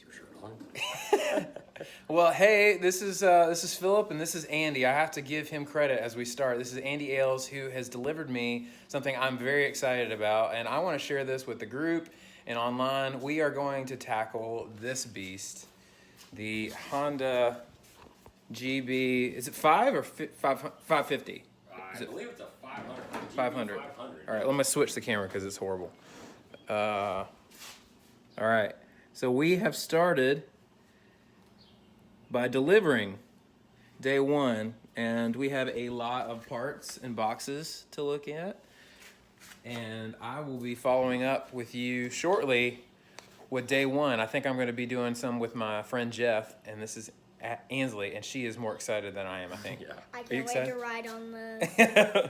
your shirt on. Well, hey, this is Philip and this is Andy. I have to give him credit as we start. This is Andy Ailes, who has delivered me something I'm very excited about, and I want to share this with the group and online. We are going to tackle this beast, the Honda GB. Is it 5 or 550? I believe it's a 500. 500. 500. All right, let me switch the camera because it's horrible. All right, so we have started by delivering day one, and we have a lot of parts and boxes to look at, and I will be following up with you shortly with day one. I think I'm going to be doing some with my friend Jeff, and this is Ansley, and she is more excited than I am, I think. Yeah. I can't wait to ride on the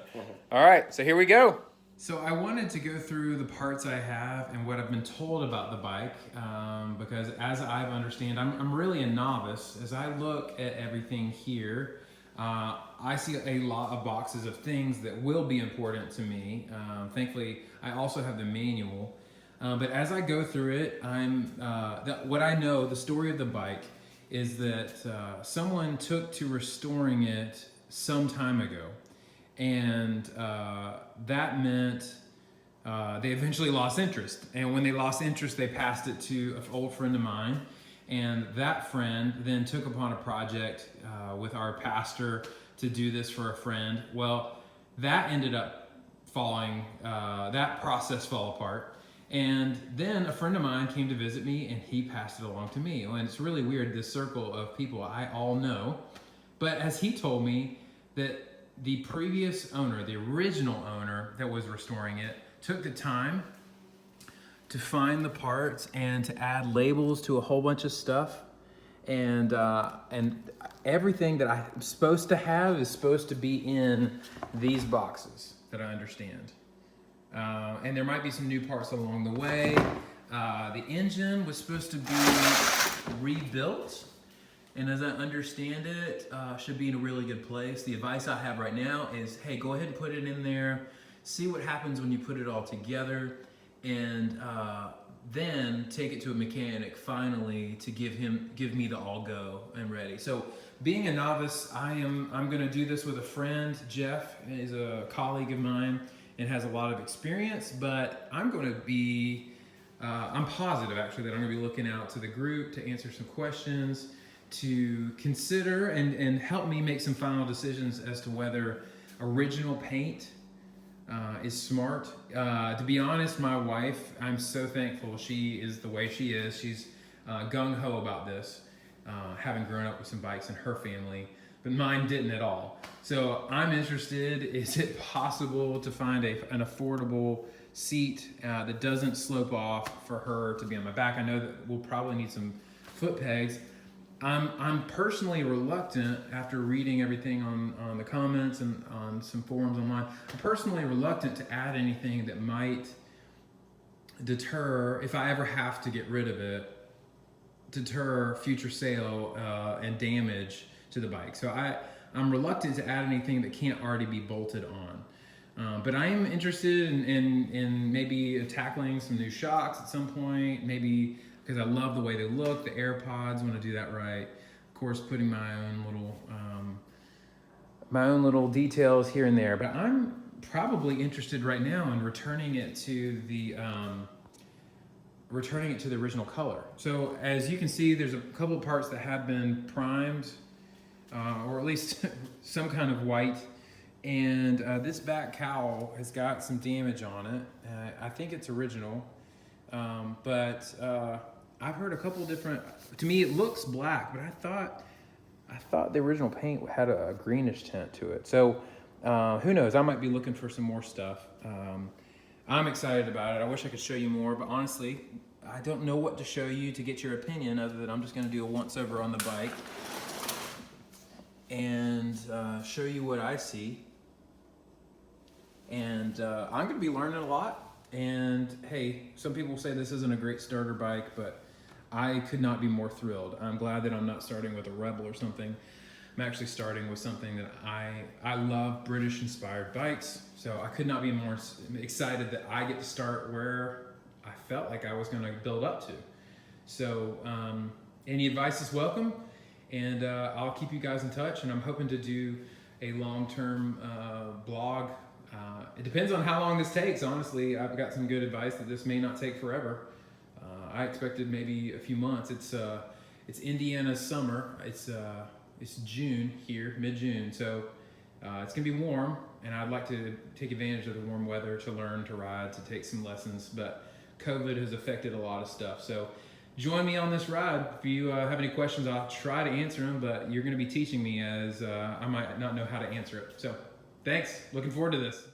All right, so here we go. So I wanted to go through the parts I have and what I've been told about the bike, because as I understand, I'm really a novice. As I look at everything here, I see a lot of boxes of things that will be important to me. Thankfully, I also have the manual. But as I go through it, what I know, the story of the bike, is that someone took to restoring it some time ago. And that meant they eventually lost interest. And when they lost interest, they passed it to an old friend of mine. And that friend then took upon a project with our pastor to do this for a friend. Well, that ended up that process fell apart. And then a friend of mine came to visit me and he passed it along to me. And it's really weird, this circle of people I all know. But as he told me that the previous owner, the original owner that was restoring it, took the time to find the parts and to add labels to a whole bunch of stuff. And everything that I'm supposed to have is supposed to be in these boxes that I understand. And there might be some new parts along the way. The engine was supposed to be rebuilt. And as I understand it, should be in a really good place. The advice I have right now is, hey, go ahead and put it in there. See what happens when you put it all together. And then take it to a mechanic finally to give me the all go and ready. So being a novice, I'm gonna do this with a friend. Jeff is a colleague of mine and has a lot of experience, but I'm positive actually that I'm gonna be looking out to the group to answer some questions, to consider and help me make some final decisions as to whether original paint is smart. To be honest, my wife, I'm so thankful she is the way she is. She's gung-ho about this, having grown up with some bikes in her family, but mine didn't at all. So I'm interested, is it possible to find an affordable seat that doesn't slope off for her to be on my back? I know that we'll probably need some foot pegs. I'm personally reluctant, after reading everything on the comments and on some forums online, I'm personally reluctant to add anything that might deter, if I ever have to get rid of it, deter future sale and damage to the bike. So I'm reluctant to add anything that can't already be bolted on. But I am interested in maybe tackling some new shocks at some point, maybe because I love the way they look, the AirPods, want to do that right. Of course, putting my own little details here and there. But I'm probably interested right now in returning it to the original color. So as you can see, there's a couple of parts that have been primed, or at least some kind of white. And this back cowl has got some damage on it. I think it's original, but I've heard a couple different. To me, it looks black, but I thought the original paint had a greenish tint to it. So who knows? I might be looking for some more stuff. I'm excited about it. I wish I could show you more, but honestly, I don't know what to show you to get your opinion, other than I'm just going to do a once over on the bike and show you what I see. And I'm going to be learning a lot. And hey, some people say this isn't a great starter bike, but I could not be more thrilled. I'm glad that I'm not starting with a Rebel or something. I'm actually starting with something that I love, British inspired bikes. So I could not be more excited that I get to start where I felt like I was going to build up to. So any advice is welcome, and I'll keep you guys in touch, and I'm hoping to do a long-term blog. It depends on how long this takes, honestly. I've got some good advice that this may not take forever. I expected maybe a few months. It's Indiana's summer. It's June here, mid-June, so it's gonna be warm, and I'd like to take advantage of the warm weather to learn to ride, to take some lessons, but COVID has affected a lot of stuff. So join me on this ride. If you have any questions, I'll try to answer them, but you're gonna be teaching me, as I might not know how to answer it. So thanks, looking forward to this.